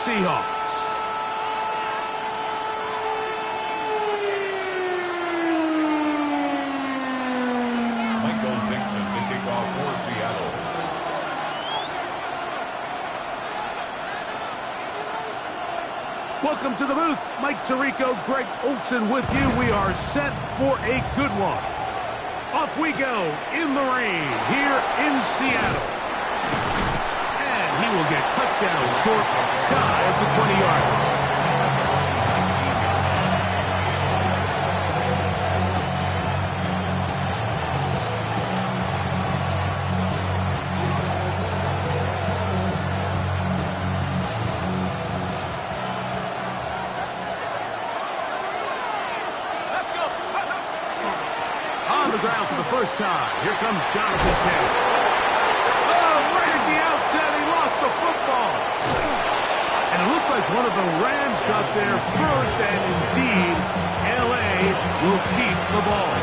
Seahawks. The kickoff for Seattle. Welcome to the booth. Mike Tirico, Greg Olson with you. We are set for a good one. Off we go in the rain here in Seattle. And he will get cut down short, shy of the 20-yard line. On the ground for the first time. Here comes Jonathan Taylor. Oh, right at the outset, he lost the football. And it looked like one of the Rams got there first, and indeed, L.A. will keep the ball.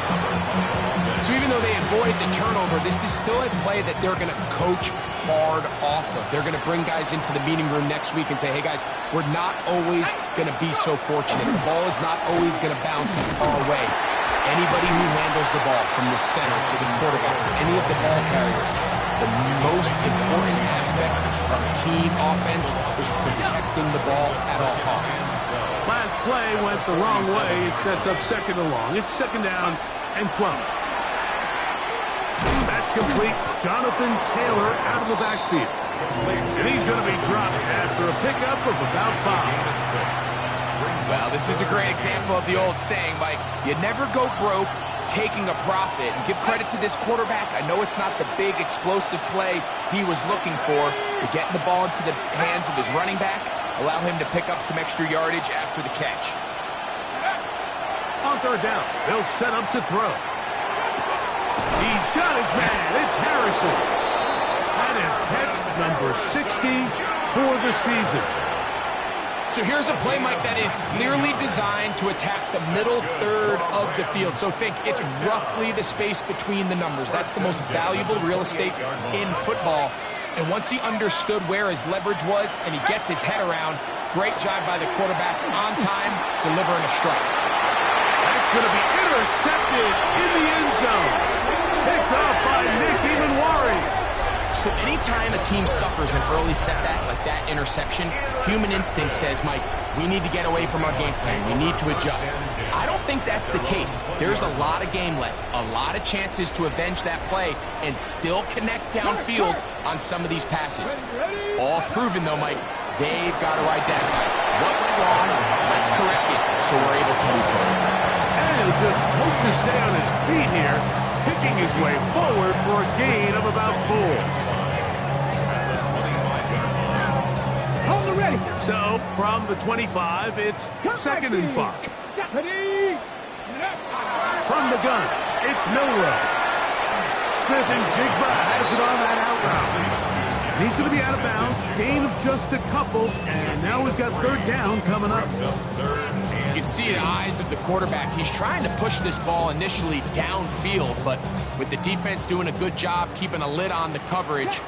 So even though they avoid the turnover, this is still a play that they're going to coach hard off of. They're going to bring guys into the meeting room next week and say, hey, guys, we're not always going to be so fortunate. The ball is not always going to bounce our way. Anybody who handles the ball from the center to the quarterback to any of the ball carriers, the most important aspect of a team offense is protecting the ball at all costs. Last play went the wrong way. It sets up second and long. It's second down and 12. That's complete. Jonathan Taylor out of the backfield. And he's going to be dropped after a pickup of about 5. Well, this is a great example of the old saying, Mike, you never go broke taking a profit. And give credit to this quarterback. I know it's not the big explosive play he was looking for, but getting the ball into the hands of his running back, allow him to pick up some extra yardage after the catch. On third down, they'll set up to throw. He's got his man. It's Harrison. That is catch number 60 for the season. So here's a play, Mike, that is clearly designed to attack the middle third of the field. So think it's roughly the space between the numbers. That's the most valuable real estate in football. And once he understood where his leverage was and he gets his head around, great job by the quarterback on time, delivering a strike. That's going to be intercepted in the end zone. Picked up by Nick Emanwari. So anytime a team suffers an early setback like that interception, human instinct says, Mike, we need to get away from our game plan. We need to adjust. I don't think that's the case. There's a lot of game left, a lot of chances to avenge that play and still connect downfield on some of these passes. All proven, though, Mike, they've got to identify what went wrong, let's correct it, so we're able to move forward. And he'll just hope to stay on his feet here, picking his way forward for a gain of about 4. So, from the 25, it's second and 5. From the gun, it's Milrow. Smith and Jigba has it on that out route. And he's going to be out of bounds, gain of just a couple, and now we've got third down coming up. You can see the eyes of the quarterback. He's trying to push this ball initially downfield, but with the defense doing a good job keeping a lid on the coverage,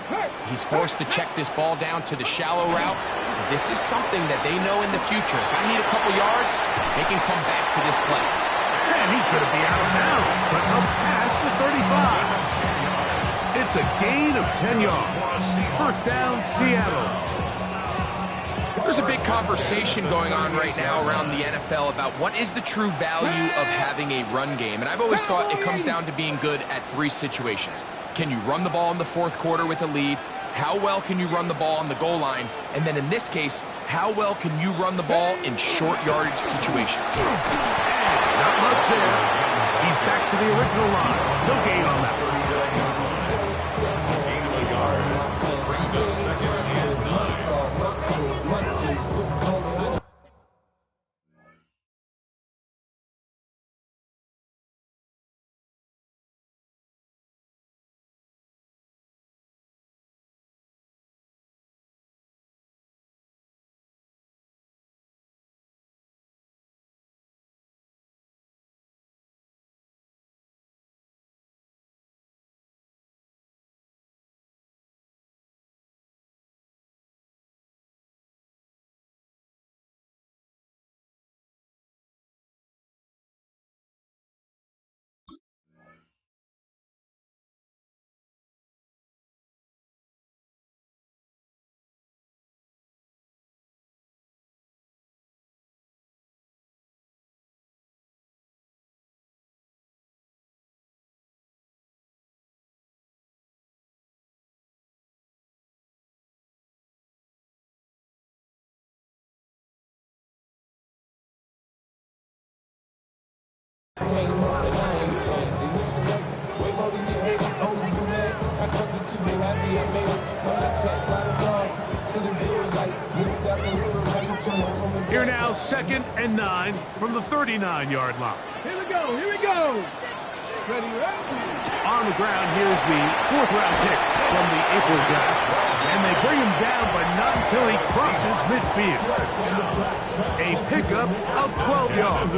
he's forced to check this ball down to the shallow route. This is something that they know in the future. If I need a couple yards, they can come back to this play. And he's going to be out of bounds, but up past the 35. It's a gain of 10 yards. First down, Seattle. There's a big conversation going on right now around the NFL about what is the true value of having a run game. And I've always thought it comes down to being good at 3 situations. Can you run the ball in the fourth quarter with a lead? How well can you run the ball on the goal line? And then in this case, how well can you run the ball in short yardage situations? Not much there. He's back to the original line. No gain on that one. Here now, 2nd and 9 from the 39-yard line. Here we go, here we go. Ready, ready. On the ground, here's the 4th-round pick from the April draft. And they bring him down, but not until he crosses midfield. A pickup of 12 yards.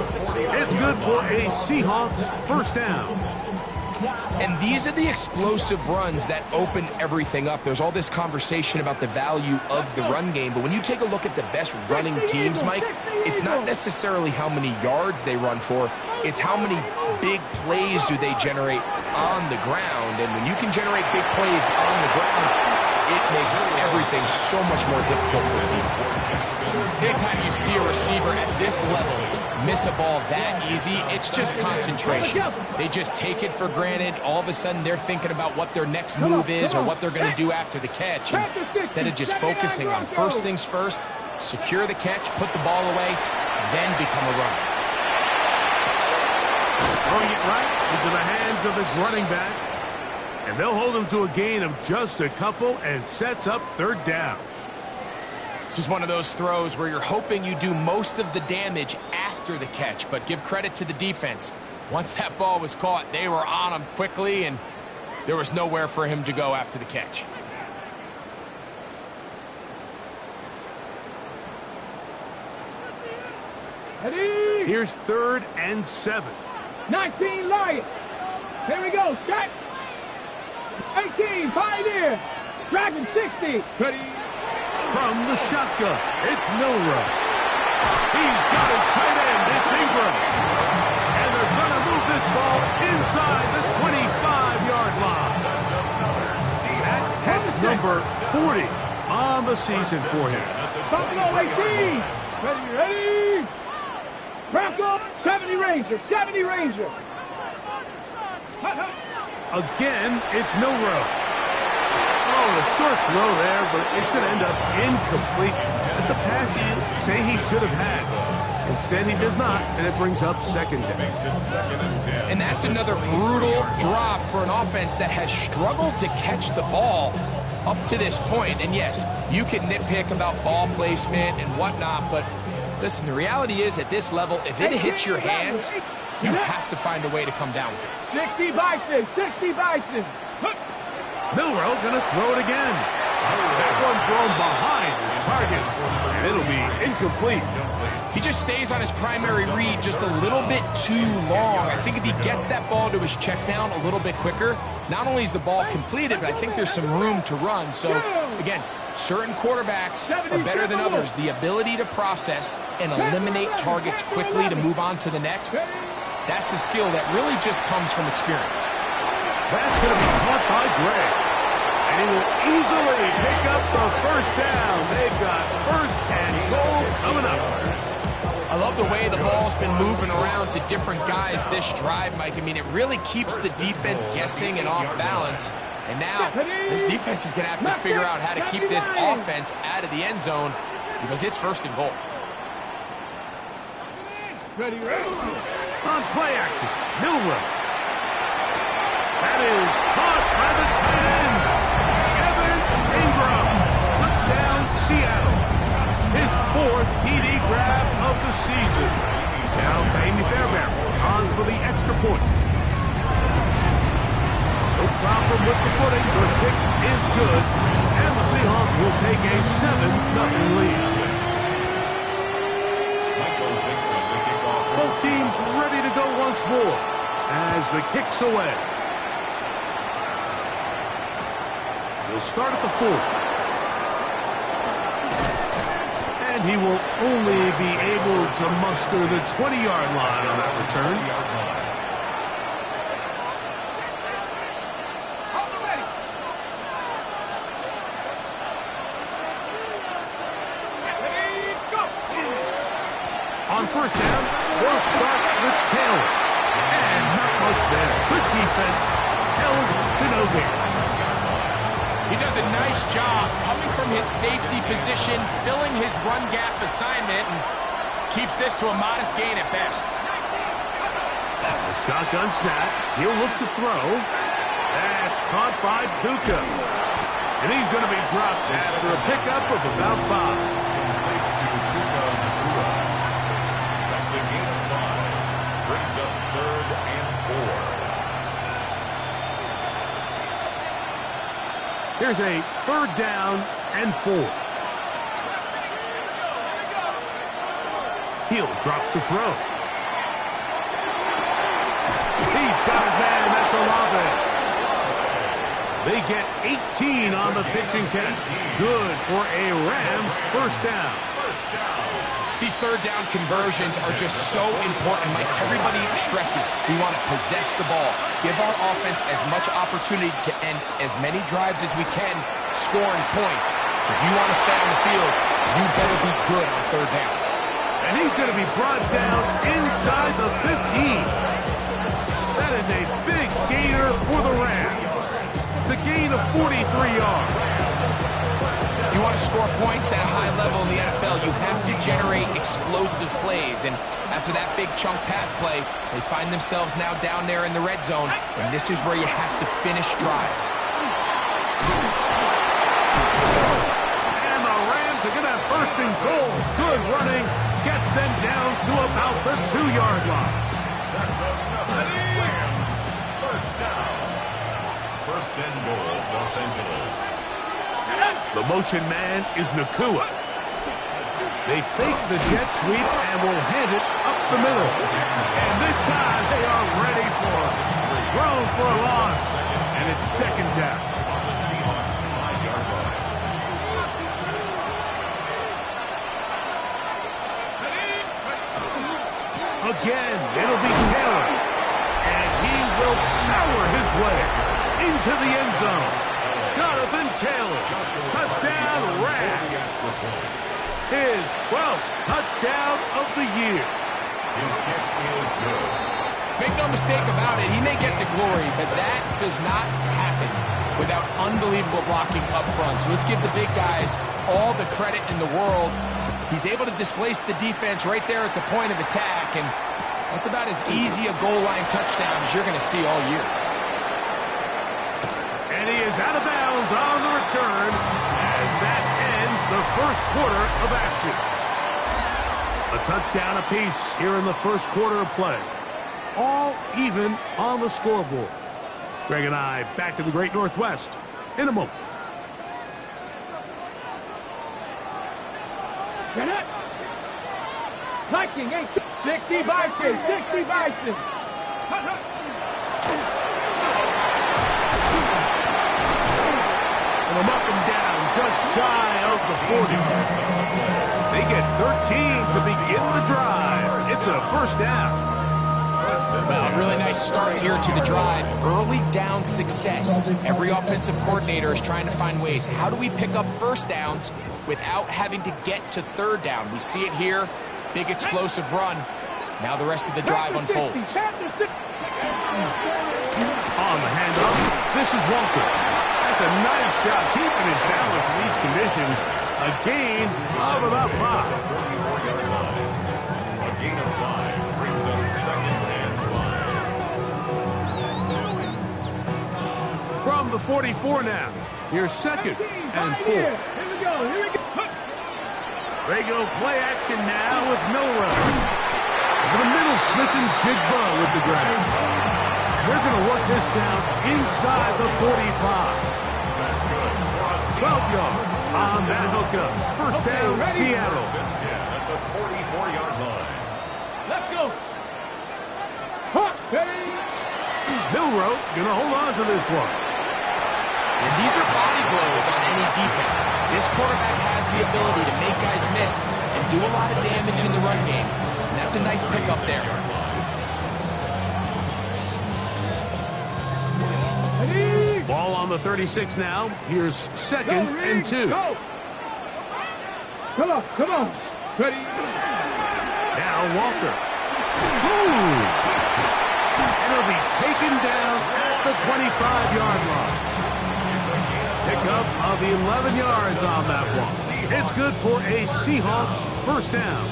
It's good for a Seahawks first down. And these are the explosive runs that open everything up. There's all this conversation about the value of the run game, but when you take a look at the best running teams, Mike, it's not necessarily how many yards they run for, it's how many big plays do they generate on the ground. And when you can generate big plays on the ground, it makes everything so much more difficult for the defense. Anytime you see a receiver at this level miss a ball that easy, it's just concentration. They just take it for granted. All of a sudden, they're thinking about what their next move is or what they're going to do after the catch. And instead of just focusing on first things first, secure the catch, put the ball away, then become a runner. Throwing it right into the hands of his running back. And they'll hold him to a gain of just a couple and sets up 3rd down. This is one of those throws where you're hoping you do most of the damage after the catch, but give credit to the defense. Once that ball was caught, they were on him quickly, and there was nowhere for him to go after the catch. Ready. Here's 3rd and 7. 19 Lions. Here we go, set. 18 Pioneer. Dragon 60. Ready. From the shotgun, it's Milrow. He's got his tight end, it's Ingram. And they're going to move this ball inside the 25-yard line. That's number 40 on the season for him. Buffalo 18. Ready, ready. Bronco 70 Ranger, 70 Ranger. Again, it's Milrow. Oh, a short throw there, but it's going to end up incomplete. It's a pass you say he should have had. Instead, he does not, and it brings up 2nd down. And that's another brutal drop for an offense that has struggled to catch the ball up to this point. And yes, you can nitpick about ball placement and whatnot, but listen, the reality is at this level, if it hits your hands, you have to find a way to come down with it. 60 Bison, 60 Bison. Milrow going to throw it again. That one thrown behind his target, and it'll be incomplete. He just stays on his primary read just a little bit too long. I think if he gets that ball to his check down a little bit quicker, not only is the ball completed, but I think there's some room to run. So, again, certain quarterbacks are better than others. The ability to process and eliminate targets quickly to move on to the next, that's a skill that really just comes from experience. That's going to be caught by Gray. And he will easily pick up the first down. They've got 1st and goal coming up. I love the way the ball's been moving around to different guys this drive, Mike. I mean, it really keeps the defense guessing and off balance. And now this defense is going to have to figure out how to keep this offense out of the end zone because it's 1st and goal. Ready, ready. On play action, Milrow. That is caught by the tight end, Evan Ingram. Touchdown, Seattle. His 4th TD grab of the season. Now Baby Fairbairn on for the extra point. No problem with the footing. The kick is good. And the Seahawks will take a 7-0 lead. Both teams ready to go once more as the kick's away. He'll start at the 4. And he will only be able to muster the 20-yard line on that return. On 1st down, they'll start with Taylor. And not much there. Good defense. Held to no gain. He does a nice job coming from his safety position, filling his run gap assignment, and keeps this to a modest gain at best. A shotgun snap. He'll look to throw. That's caught by Puka. And he's going to be dropped after a pickup of about 5. Here's a 3rd down and 4. He'll drop to throw. He's got his man. That's Olave. They get 18 on the pitch and catch. Good for a Rams 1st down. These 3rd down conversions are just so important. Like everybody stresses, we want to possess the ball. Give our offense as much opportunity to end as many drives as we can, scoring points. So if you want to stay on the field, you better be good on 3rd down. And he's going to be brought down inside the 15. That is a big gainer for the Rams. It's a gain of 43 yards. If you want to score points at a high level in the NFL, you have to generate explosive plays. And after that big chunk pass play, they find themselves now down there in the red zone. And this is where you have to finish drives. And the Rams are going to have 1st and goal. Good running. Gets them down to about the 2-yard line. That's another Rams 1st down. 1st and goal, Los Angeles. The motion man is Nakua. They fake the jet sweep and will hand it up the middle. And this time they are ready for it. Thrown for a loss. And it's 2nd down. On the Seahawks 5-yard line. Again, it'll be Taylor. And he will power his way into the end zone. Jonathan Taylor, touchdown Rams. His 12th touchdown of the year. His kick is good. Make no mistake about it, he may get the glory, but that does not happen without unbelievable blocking up front. So let's give the big guys all the credit in the world. He's able to displace the defense right there at the point of attack, and that's about as easy a goal line touchdown as you're going to see all year. And he is out of bounds on the return as that ends the 1st quarter of action. A touchdown apiece here in the 1st quarter of play. All even on the scoreboard. Greg and I back in the Great Northwest in a moment. Get it. Liking 60 Bison. 60 Bison. And up and down, just shy of the 40. They get 13 to begin the drive. It's a 1st down. Well, a really nice start here to the drive. Early down success. Every offensive coordinator is trying to find ways. How do we pick up 1st downs without having to get to 3rd down? We see it here. Big explosive run. Now the rest of the drive unfolds. On the handoff, this is Walker. That's a nice job keeping his balance in these conditions. A gain of about 5. A gain of 5 brings up 2nd and 5. From the 44 now. Here's 2nd and 4. Here we go. Here we go. They go play action now with Milrow. Over the middle, Smith and Jigba with the grab. They're going to work this down inside the 45. 12 yards on that hookup. 1st down, Seattle. 1st and 10 at the 44-yard line. Let's go. Milrow going to hold on to this one. And these are body blows on any defense. This quarterback has the ability to make guys miss and do a lot of damage in the run game. And that's a nice pickup there. Ball on the 36 now. Here's 2nd and 2. Go. Come on, come on. Ready? Now Walker. Ooh. And he'll be taken down at the 25-yard line. Pickup of 11 yards on that one. It's good for a Seahawks 1st down.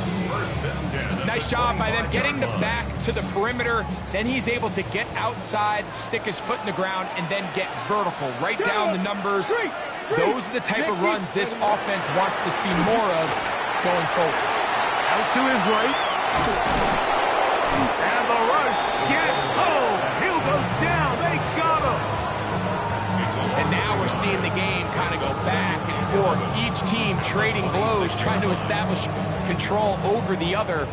Nice job by them getting the back to the perimeter. Then he's able to get outside, stick his foot in the ground, and then get vertical. Right down the numbers. Those are the type of runs this offense wants to see more of going forward. Out to his right. And the rush gets home. He'll go down. They got him. And now we're seeing the game kind of go back and forth. Each team trading blows, trying to establish control over the other.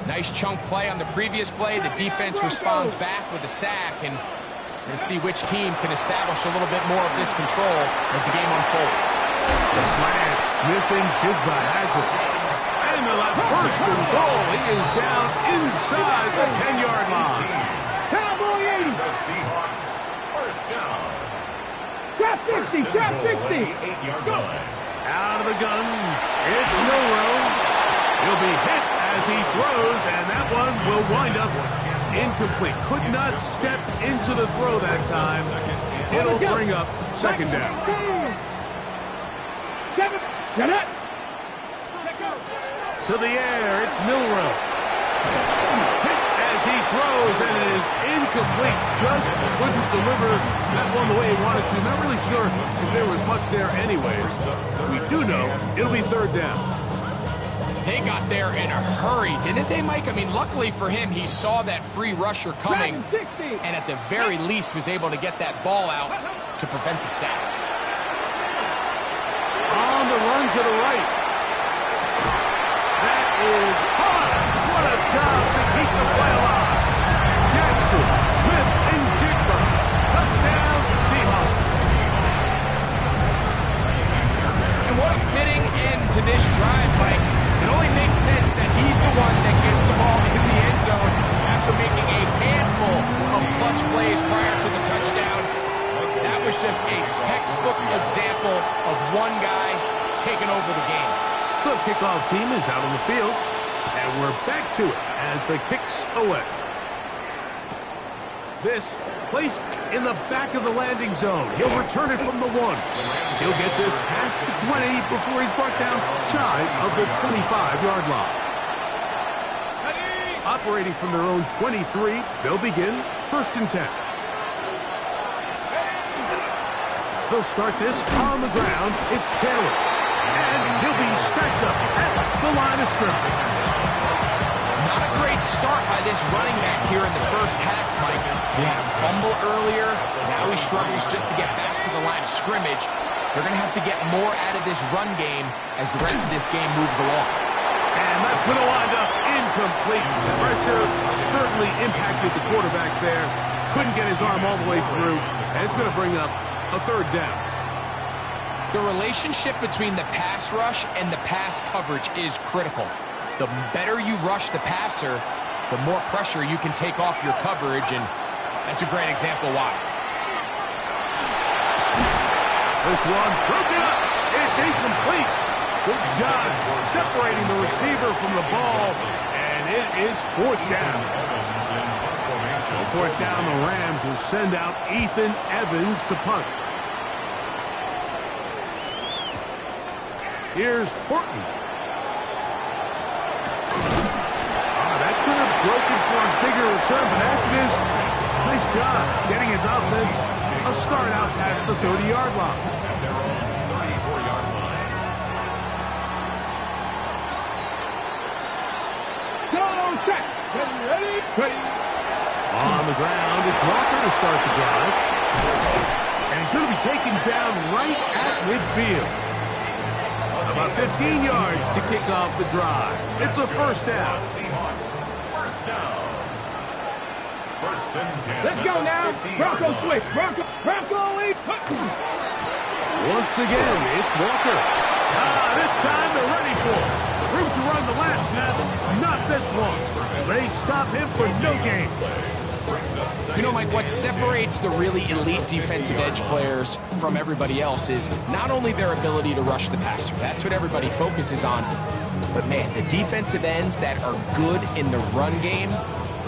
Nice chunk play on the previous play. The defense responds back with a sack, and we're going to see which team can establish a little bit more of this control as the game unfolds. The slant, Smith and Jigba has it. And they'll have first and goal. He is down inside the 10-yard line. Cowboy 80. The Seahawks, first down. Trap 60, trap 60. 8-yard line. Out of the gun, it's Milrow. He'll be hit as he throws, and that one will wind up incomplete. Could not step into the throw that time. It'll bring up second down. Get it. To the air, it's Milrow. Hit as he throws, and it is incomplete. Just couldn't deliver that one the way he wanted to. Not really sure if there was much there anyways. We do know it'll be third down. They got there in a hurry, didn't they, Mike? I mean, luckily for him, he saw that free rusher coming, and at the very least was able to get that ball out to prevent the sack. On the run to the right. That is hot. What a job to keep the play alive. Jackson, Smith, and Jigba. Touchdown, Seahawks. And what a fitting end to this drive, Mike. It only makes sense that he's the one that gets the ball in the end zone after making a handful of clutch plays prior to the touchdown. That was just a textbook example of one guy taking over the game. The kickoff team is out on the field, and we're back to it as the kick's away. This placed in the back of the landing zone. He'll return it from the 1. He'll get this past the 20 before he's brought down shy of the 25-yard line. Operating from their own 23, they'll begin first and 10. They'll start this on the ground. It's Taylor. And he'll be stacked up at the line of scrimmage. Not a great start by this running back here in the first half, Mike. He had a fumble earlier. Now he struggles just to get back to the line of scrimmage. They're going to have to get more out of this run game as the rest of this game moves along. And that's going to wind up incomplete. Pressure certainly impacted the quarterback there. Couldn't get his arm all the way through. And it's going to bring up a third down. The relationship between the pass rush and the pass coverage is critical. The better you rush the passer, the more pressure you can take off your coverage, and that's a great example why. This one broken up. It's incomplete. Good job separating the receiver from the ball, and it is fourth down. So fourth down, the Rams will send out Ethan Evans to punt. Here's Horton. That could have broken for a bigger return, but as it is, nice job getting his offense a start out past the 30-yard line. At their own 34-yard line. Go, check. Ready? Ready. On the ground, it's Walker to start the drive. And he's going to be taken down right at midfield. About 15 yards to kick off the drive. It's a first down. Seahawks, first down. First and 10. Let's go now. Bronco switch. Bronco leads. Once again, it's Walker. This time they're ready for it. Room to run the last snap. Not this one. They stop him for no gain. You know, Mike, what separates the really elite defensive edge players from everybody else is not only their ability to rush the passer. That's what everybody focuses on. But, man, the defensive ends that are good in the run game,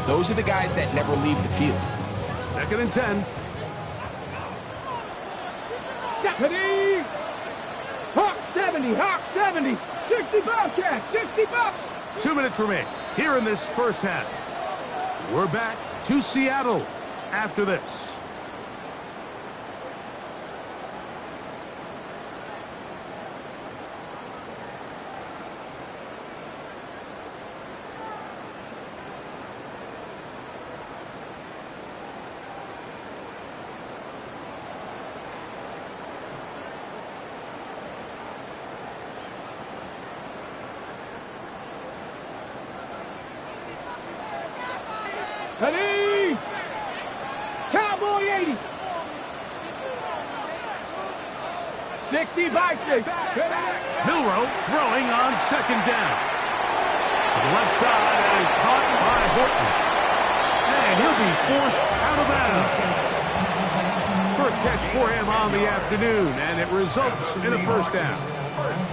those are the guys that never leave the field. Second and 10. Deputy. Hawk 70. Hawk 70. 60 Bobcat. 60 Bob. 2 minutes remain here in this first half. We're back to Seattle after this. Ready? Cowboy 80. 60 by 6. Milroe throwing on second down. To the left side, and is caught by Horton. And he'll be forced out of bounds. First catch for him on the afternoon, and it results in a first down.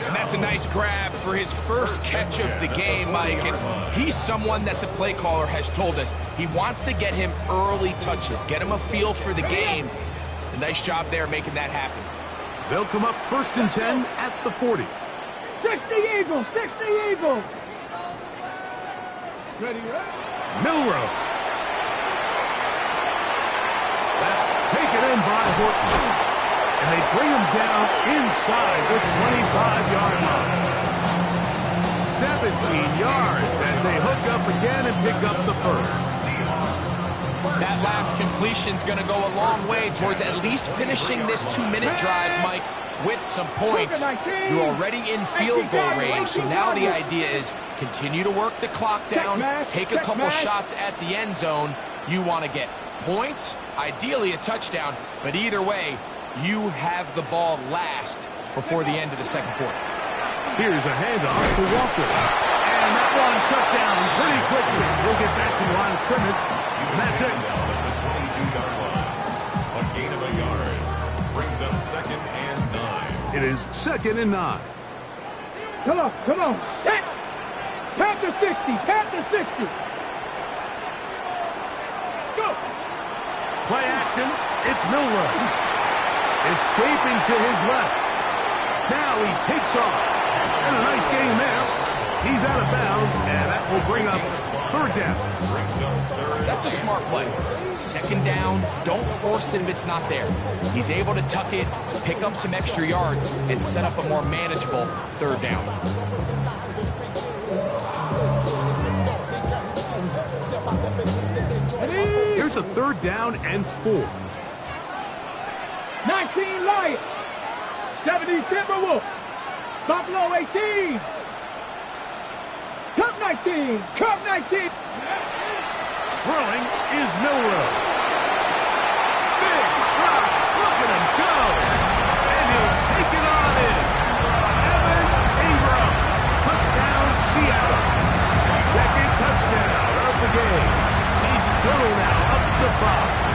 And that's a nice grab for his first catch of the game, Mike. And he's someone that the play caller has told us he wants to get him early touches, get him a feel for the game. A nice job there making that happen. They'll come up 1st and 10 at the 40. 60 Eagles, 60 Eagles. Ready, ready. Milroe. That's taken in by Horton. And they bring him down inside the 25-yard line. 17 yards as they hook up again and pick up the first. That last completion's going to go a long way towards at least finishing this 2-minute drive, Mike, with some points. You're already in field goal range, so now the idea is continue to work the clock down, take a couple shots at the end zone. You want to get points, ideally a touchdown, but either way, you have the ball last before the end of the second quarter. Here's a handoff to Walker. And that one shut down pretty quickly. He'll get back to the line of scrimmage. And that's it. Down at the 22-yard line. A gain of a yard. Brings up 2nd and 9. It is 2nd and 9. Come on, come on. Set. Count to 60, count to 60. Let's go. Play action. It's Milroe. Escaping to his left. Now he takes off. And a nice gain there. He's out of bounds, and that will bring up 3rd down. That's a smart play. 2nd down, don't force it if it's not there. He's able to tuck it, pick up some extra yards, and set up a more manageable 3rd down. Here's a 3rd down and 4. 19 Lions. 70 Timberwolves. Buffalo 18. Cup 19. Cup 19. Throwing is Milroe. Big stride. Look at him go. And he'll take it on in. Evan Ingram. Touchdown, Seattle. 2nd touchdown of the game. Season total now up to 5.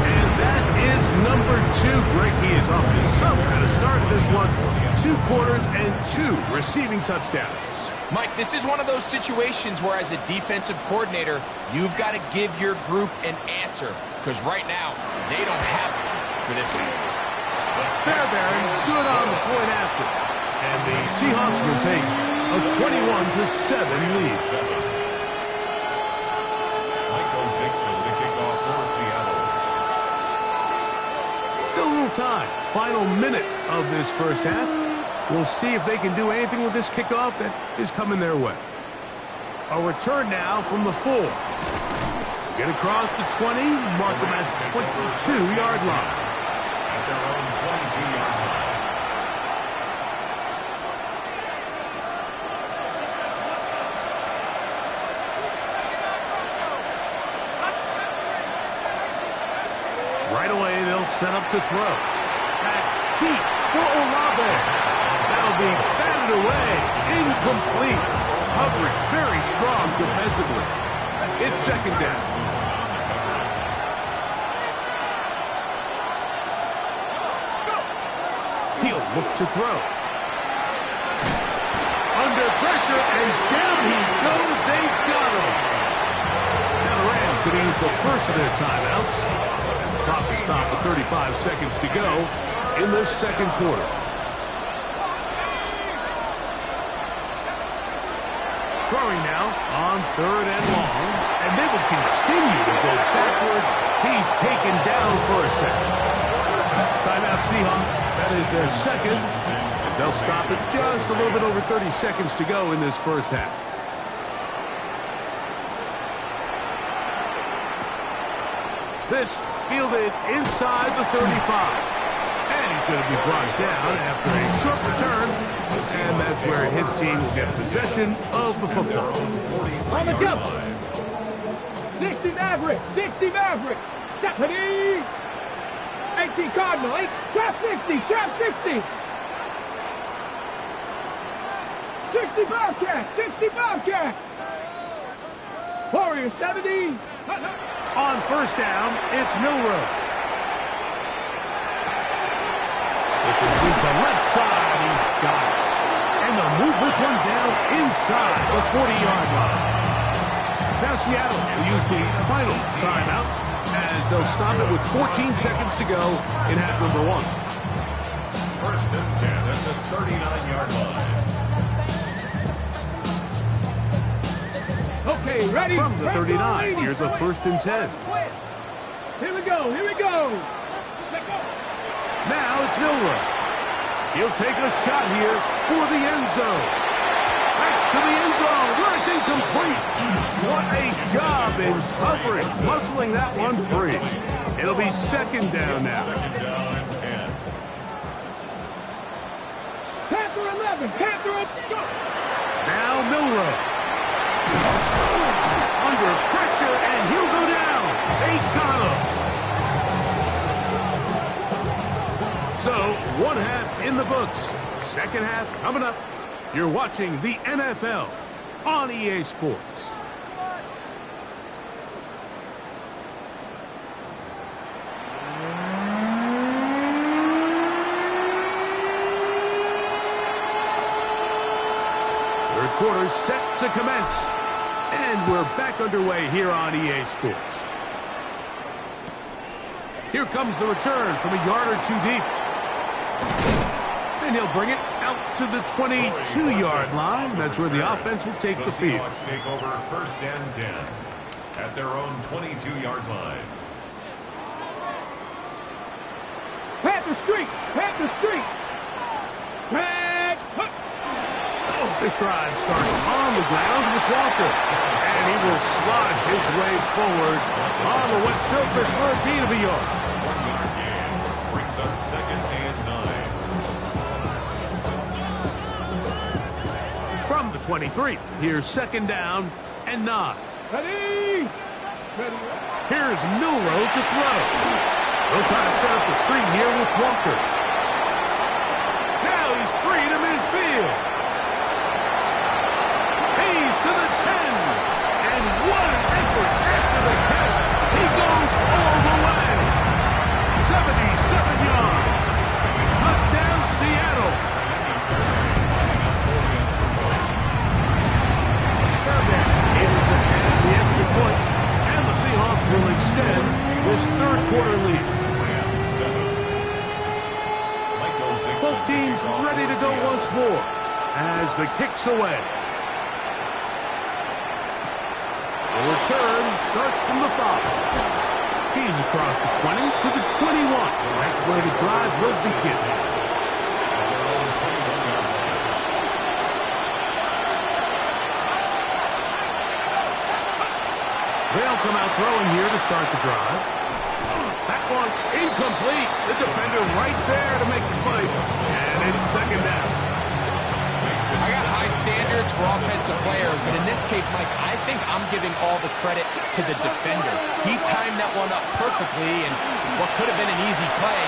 And that is number 2. Greg, he is off to some kind of start of this one. 2 quarters and 2 receiving touchdowns. Mike, this is one of those situations where as a defensive coordinator, you've got to give your group an answer. Because right now, they don't have it for this game. Fairbairn good on the point after. And the Seahawks will take a 21-7 lead. Michael Dixon to kick off for Seattle. Still a little time. Final minute of this first half. We'll see if they can do anything with this kickoff that is coming their way. A return now from the 4. Get across the 20, mark them at the 22-yard line. At their own 22-yard line. Right away, they'll set up to throw. Back deep for Olave. That'll be batted away. Incomplete. Coverage very strong defensively. It's 2nd down. He'll look to throw. Under pressure, and down he goes. They got him. Now the Rams going to use the first of their timeouts. Clock will stop with 35 seconds to go in the second quarter. Throwing now on 3rd and long, and they will continue to go backwards. He's taken down for a second. Timeout Seahawks. That is their second. They'll stop it just a little bit over 30 seconds to go in this first half. This fielded inside the 35. And he's going to be brought down after a short return, and that's where his team will get possession of the football. On the jump. 60 Maverick. 60 Maverick. Stephanie. 18 Cardinal. 8. Trap 60. Trap 60. 60 Bobcat. 60 Bobcat. Warrior 70. On first down, it's Milroe. With the left side, he's got it. And they'll move this one down inside the 40-yard line. Now Seattle will use the final timeout as they'll stop it with 14 seconds to go in half number 1. First and 10 at the 39-yard line. Okay, ready? From the 39, here's a first and 10. Here we go. Here we go. Now it's Milroe. He'll take a shot here for the end zone. That's to the end zone where it's incomplete. What a job in covering, muscling that one free. It'll be second down now. Second down and 10. Panther 11. Panther 11. Go. Now Milroe. Under pressure, and he'll go down. They got him. So, one half in the books. Second half coming up. You're watching the NFL on EA Sports. Third quarter set to commence. And we're back underway here on EA Sports. Here comes the return from a yard or two deep. And he'll bring it out to the 22-yard line. That's where the offense will take the field. The Seahawks take over first and 10 at their own 22-yard line. Panther Street. Panther Street. This drive starts on the ground with Walker. And he will slosh his way forward on the wet surface for a gain of a yard. 1-yard gain brings up second and 9. From the 23, here's second down and 9. Ready. Ready. Here's Milroe to throw. They'll try to set up the screen here with Walker. Now he's free to midfield. To the 10, and what an effort after the catch. He goes all the way. 77 yards. Touchdown, Seattle. Fairbanks able to add the extra point, and the Seahawks will extend this third quarter lead. Both teams ready to go once more as the kick's away. The return starts from the 5. He's across the 20 to the 21. That's where the drive will begin. They'll come out throwing here to start the drive. That one incomplete. The defender right there to make the play. And it's second down. I got high standards for offensive players, but in this case, Mike, I think I'm giving all the credit to the defender. He timed that one up perfectly, and what could have been an easy play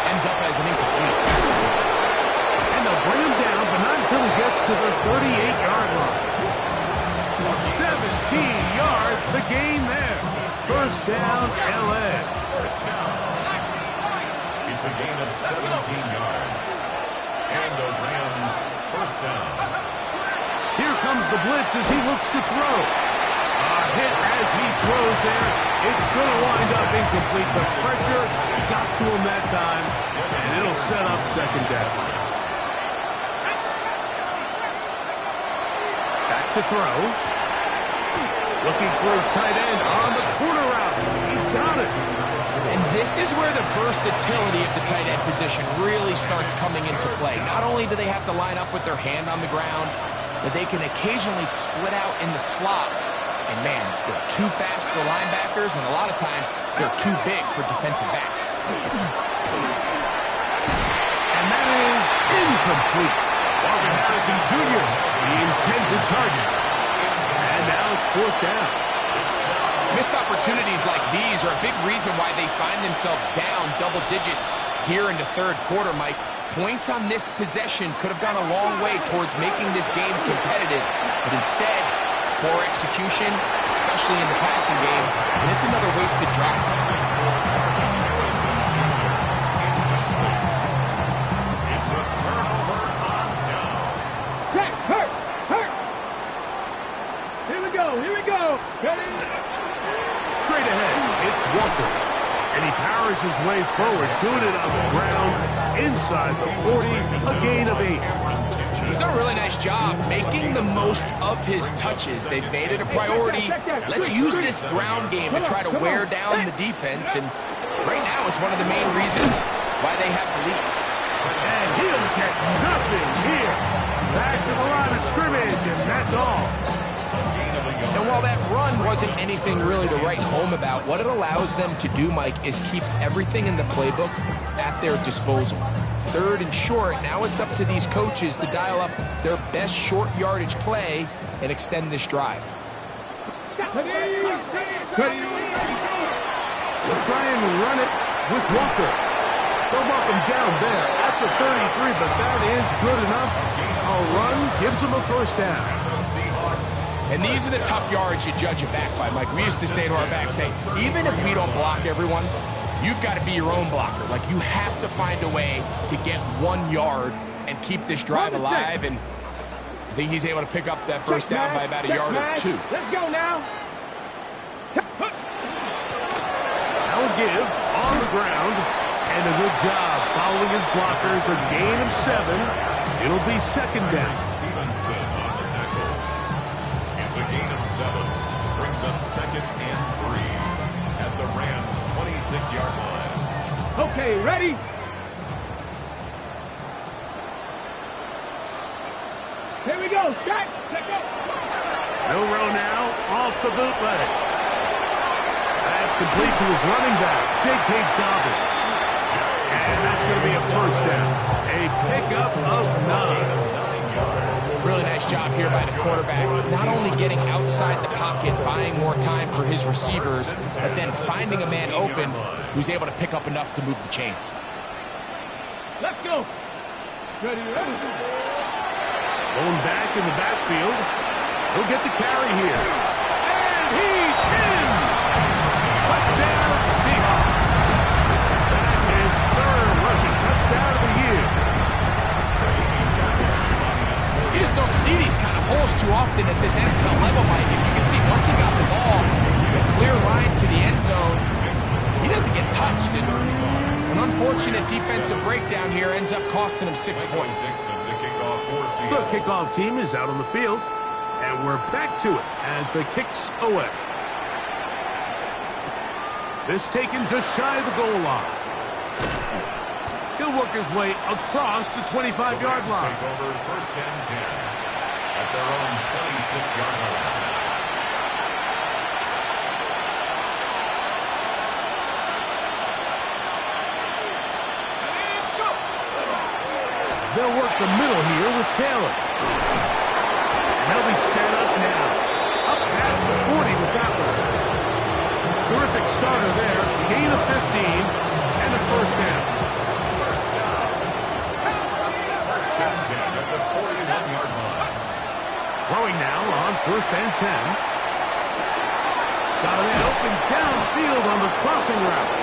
ends up as an incomplete. And they'll bring him down, but not until he gets to the 38-yard line. 17 yards, the gain there. First down, L.A. It's a gain of 17 yards. And the Rams first down. Here comes the blitz as he looks to throw. A hit as he throws there. It's going to wind up incomplete. The pressure got to him that time, and it'll set up second down. Back to throw. Looking for his tight end on the corner route. He's got it. And this is where the versatility of the tight end position really starts coming into play. Not only do they have to line up with their hand on the ground, but they can occasionally split out in the slot. And man, they're too fast for linebackers, and a lot of times they're too big for defensive backs. Incomplete. Marvin Harrison Jr., the intended target. And now it's fourth down. Missed opportunities like these are a big reason why they find themselves down double digits here in the third quarter, Mike. Points on this possession could have gone a long way towards making this game competitive, but instead, poor execution, especially in the passing game, and it's another wasted drive. It's a turnover on down. Check, hurt. Here we go. Ready? Straight ahead, it's Walker. And he powers his way forward, doing it on the ground, inside the 40, a gain of 8. He's done a really nice job making the most of his touches. They've made it a priority. Let's use this ground game to try to wear down the defense, and right now it's one of the main reasons why they have the lead. And he'll get nothing here. Back to the line of scrimmage, and that's all. And while that run wasn't anything really to write home about, what it allows them to do, Mike, is keep everything in the playbook at their disposal. Third and short, now it's up to these coaches to dial up their best short yardage play and extend this drive. They'll try and run it with Walker. They'll mark him down there at the 33, but that is good enough. A run gives them a first down. And these are the tough yards you judge it back by, Mike. We used to say to our backs, hey, even if we don't block everyone, you've got to be your own blocker. Like, you have to find a way to get 1 yard and keep this drive alive. And I think he's able to pick up that first down by about a yard or 2. Let's go now. That'll give on the ground. And a good job following his blockers. A gain of 7. It'll be second down. Stevenson on the tackle. It's a gain of 7. Brings up second and 3 at the Rams' 26-yard line. Okay, ready? Here we go. Catch. Let's go. No row now. Off the bootleg. That's complete to his running back, J.K. Dobbins. And that's going to be a first down. A pickup of 9. Really nice job here by the quarterback, not only getting outside the pocket, buying more time for his receivers, but then finding a man open who's able to pick up enough to move the chains. Let's go. Ready. Going back in the backfield. He'll get the carry here. And he's in! Touchdown, Seahawks. That's his third rushing touchdown of the year. You just don't see these kind of holes too often at this NFL level, Mike. And you can see once he got the ball, the clear line to the end zone, he doesn't get touched. And an unfortunate defensive breakdown here ends up costing him 6 points. The kickoff team is out on the field, and we're back to it as the kicks away. This taken just shy of the goal line. He'll work his way across the 25-yard line. Take over first and 10 at their own 26-yard line. They'll work the middle here with Taylor. And they'll be set up now. Up past the 40 with that one. Terrific starter there. Gain of 15 and a first down. First and 10 at the 41-yard line. Throwing now on first and 10. Got it open downfield on the crossing route.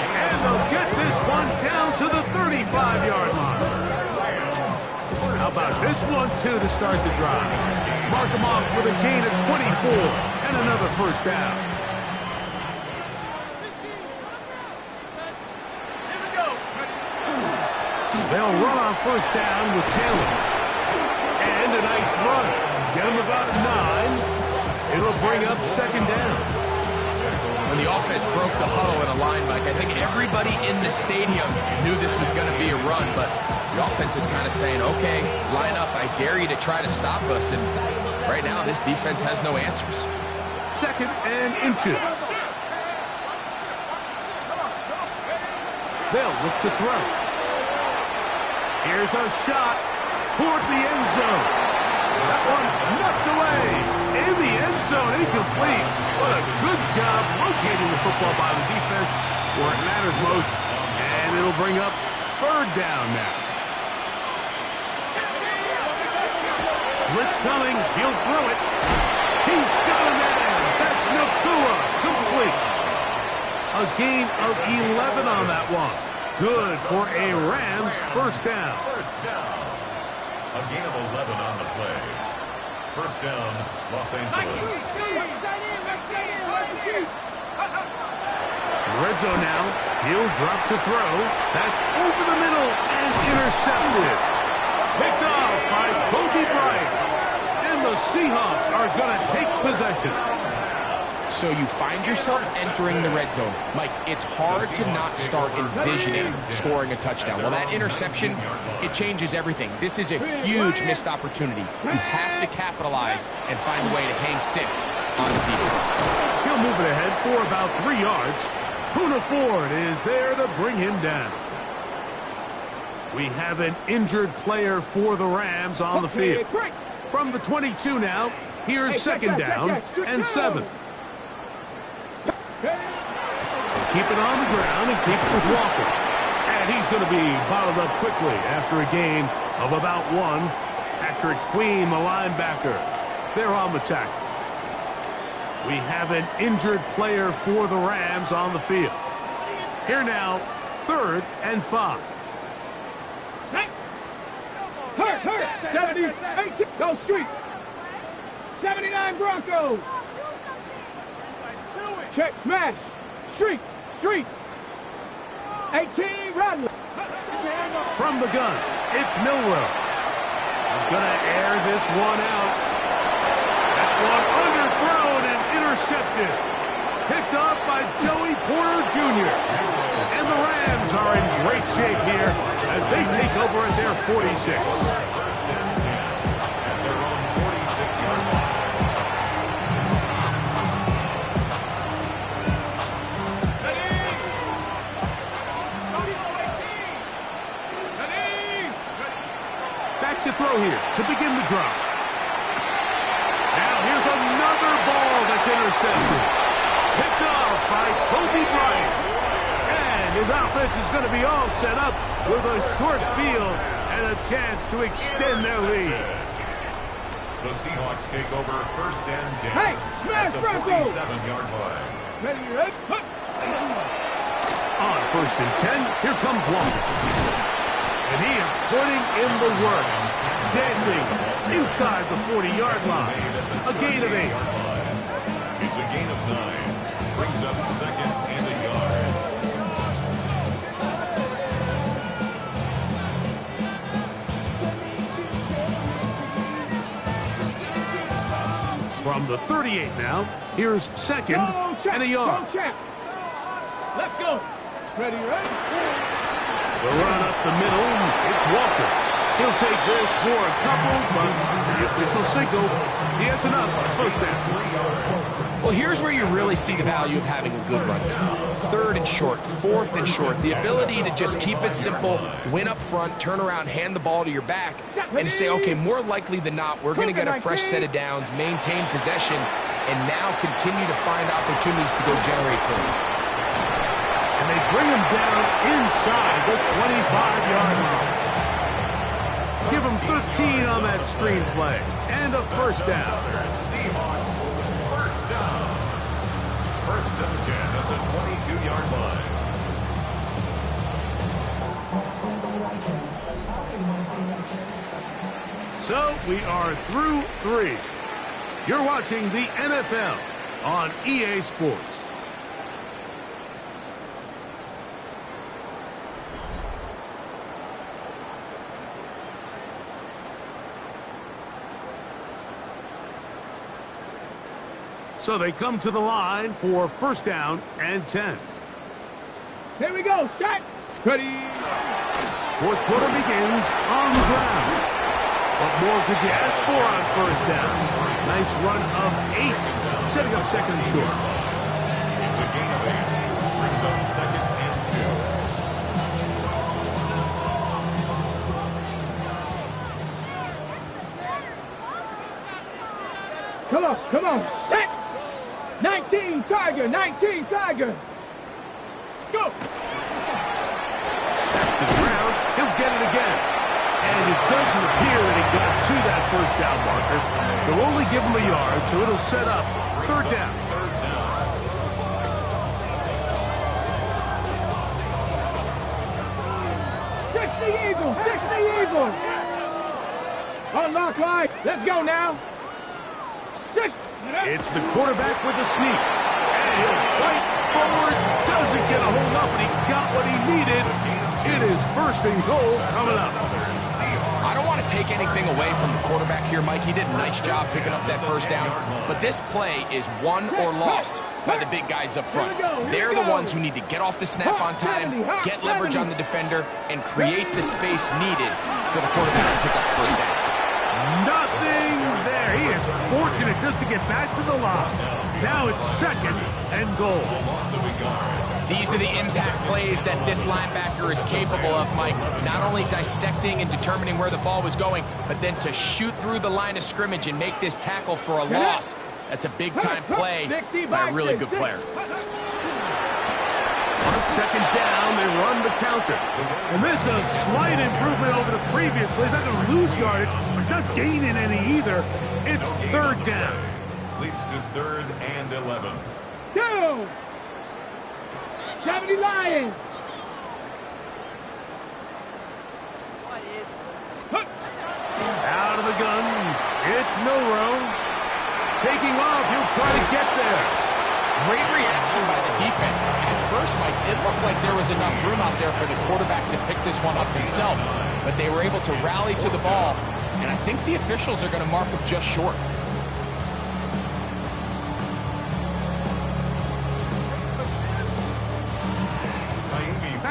And they'll get this one down to the 35-yard line. How about this one, too, to start the drive? Mark them off with a gain of 24 and another first down. They'll run on first down with Taylor. And a nice run. Get him about 9. It'll bring up second down. When the offense broke the huddle in a line, Mike, I think everybody in the stadium knew this was going to be a run, but the offense is kind of saying, okay, line up, I dare you to try to stop us, and right now this defense has no answers. Second and inches. They'll look to throw. Here's a shot toward the end zone. That one knocked away. In the end zone, incomplete. What a good job locating the football by the defense where it matters most. And it'll bring up third down now. Blitz coming. He'll throw it. He's got a man. That's Nakua. Complete. A gain of 11 on that one. Good for a Rams first down. First down. A gain of 11 on the play. First down, Los Angeles. Red zone now. He'll drop to throw. That's over the middle and intercepted. Picked off by Kobe Bryant. And the Seahawks are going to take possession. So you find yourself entering the red zone. Mike, it's hard to not start envisioning scoring a touchdown. Well, that interception, it changes everything. This is a huge missed opportunity. You have to capitalize and find a way to hang 6 on the defense. He'll move it ahead for about 3 yards. Poona Ford is there to bring him down. We have an injured player for the Rams on the field. From the 22 now, here's second down and 7. Keep it on the ground and keep it with Walker. And he's going to be bottled up quickly after a gain of about 1. Patrick Queen, the linebacker, they're on the tackle. We have an injured player for the Rams on the field. Here now, 3rd and 5. Hurt. 70, 18, go street. 79 Broncos. Check, smash. Street. 18 Rodley. From the gun, it's Milrow. He's going to air this one out. That one underthrown and intercepted. Picked off by Joey Porter Jr. And the Rams are in great shape here as they take over at their 46. At their own 46-yard line. Back to throw here to begin the drop. Now here's another ball that's intercepted. Picked off by Kobe Bryant. And his offense is going to be all set up with a short field and a chance to extend their lead. The Seahawks take over first and 10 Hey, at the Broncos. 47-yard line. Ready. On first and 10, here comes Walker. And he is putting in the work. Dancing inside the 40-yard line. A gain of 8. It's a gain of 9. Brings up second and a yard. From the 38 now, here's second and a yard. Let's go. Ready. The run up the middle, it's Walker. He'll take this for a couple, but the official signal, he has enough. First down. Well, here's where you really see the value of having a good run. 3rd and short, 4th and short. The ability to just keep it simple, win up front, turn around, hand the ball to your back, and say, okay, more likely than not, we're going to get a fresh set of downs, maintain possession, and now continue to find opportunities to go generate points. And they bring him down inside the 25-yard line. Give him 13 on that screenplay. And a first down. Seahawks, first down. First and 10 at the 22-yard line. So we are through 3. You're watching the NFL on EA Sports. So they come to the line for first down and 10. Here we go. Shot. Ready. Fourth quarter begins on the ground. What more could you ask for on first down? Nice run of 8, setting up second and short. It's a gain of 8. Brings up second and 2. Come on, come on. Set. 19 Tiger, 19 Tiger. Go. Back to the ground. He'll get it again. And it doesn't appear that he got to that first down marker. They'll only give him a yard, so it'll set up third down. 60 Eagles, 60 Eagles. Unlock line. Let's go now. Six. It's the quarterback with the sneak. And he'll fight forward. Doesn't get a hold up, and he got what he needed. It is first and goal coming up. I don't want to take anything away from the quarterback here, Mike. He did a nice job picking up that first down. But this play is won or lost by the big guys up front. They're the ones who need to get off the snap on time, get leverage on the defender, and create the space needed for the quarterback to pick up the first down. Nothing there. He is fortunate just to get back to the line. Now it's second and goal. These are the impact plays that this linebacker is capable of, Mike. Not only dissecting and determining where the ball was going, but then to shoot through the line of scrimmage and make this tackle for a loss. That's a big-time play by a really good player. On second down, they run the counter. And this is a slight improvement over the previous play. He's not going to lose yardage, but he's not gaining any either. It's third down. Leads to 3rd and 11. Go! 70 Lions. Out of the gun. It's Milrow. Taking off. He'll try to get there. Great reaction by the defense. At first, Mike, it looked like there was enough room out there for the quarterback to pick this one up himself. But they were able to rally to the ball, and I think the officials are going to mark him just short.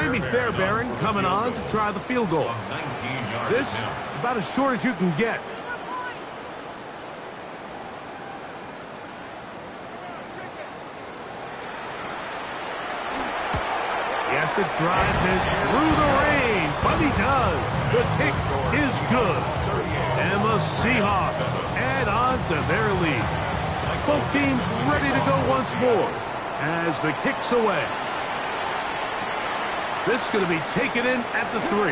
Amy Fairbairn coming on to try the field goal. This, about as short as you can get. He has to drive this through the rain, but he does. The kick is good. And the Seahawks add on to their lead. Both teams ready to go once more as the kick's away. This is going to be taken in at the 3. Oh,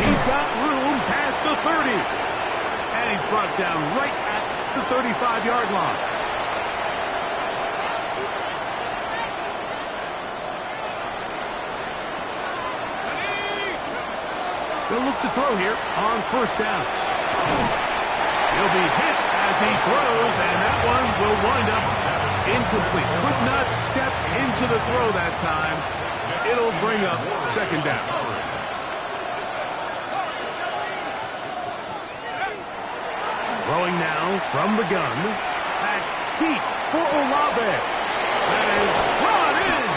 he's got room past the 30. And he's brought down right at the 35-yard line. They'll look to throw here on first down. He'll be hit as he throws, and that one will wind up incomplete. Could not step into the throw that time. It'll bring up second down. Throwing now from the gun. Back deep for Olave. That is brought in.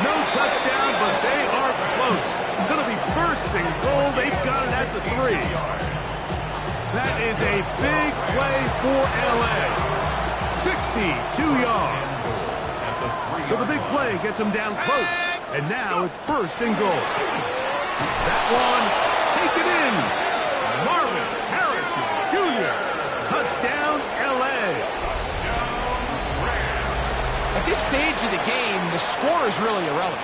No touchdown, but they are close. Going to be first and goal. They've got it at the 3. That is a big play for L.A. 62 yards. So the big play gets him down close. And now it's first and goal. That one, take it in. Marvin Harrison Jr. Touchdown, L.A. At this stage of the game, the score is really irrelevant.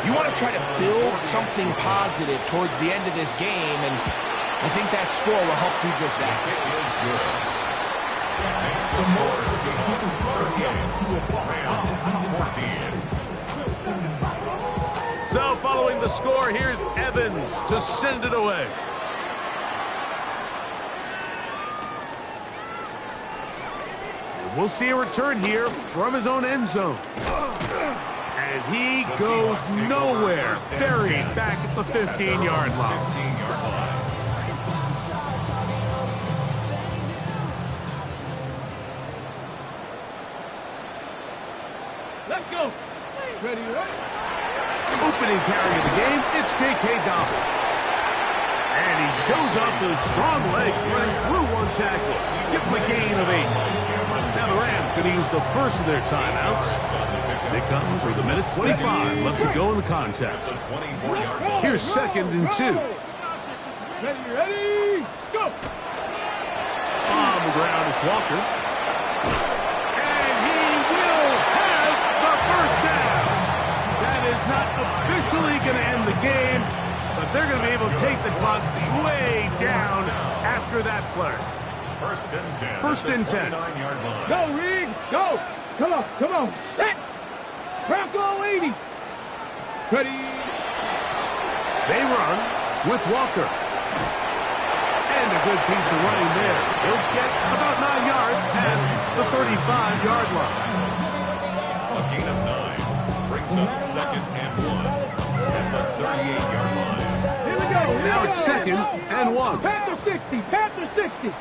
You want to try to build something positive towards the end of this game, and I think that score will help do just that. So following the score, here's Evans to send it away. We'll see a return here from his own end zone. And he goes nowhere. Buried back at the 15-yard line. Let's go. Ready, right? Opening carry of the game, it's J.K. Dobbins. And he shows off those strong legs running through one tackle. Gives him a gain of 8. Now the Rams going to use the first of their timeouts. It comes with a minute 25 left to go in the contest. Here's second and 2. Ready, go. On the ground. Walker. And he will have the first down. That is not officially going to end the game, but they're going to be able to take the clock way down after that play. First and 10. First and 10. 29-yard line. Go, Reed. Go. Come on. Come on. Set. Bronco 80. Ready. They run with Walker. And a good piece of running there. He'll get about 9 yards past the 35-yard line. A gain of 9 brings up second and 1 at the 38-yard line. Here we go. Now it's second and 1. Panther 60. Panther 60.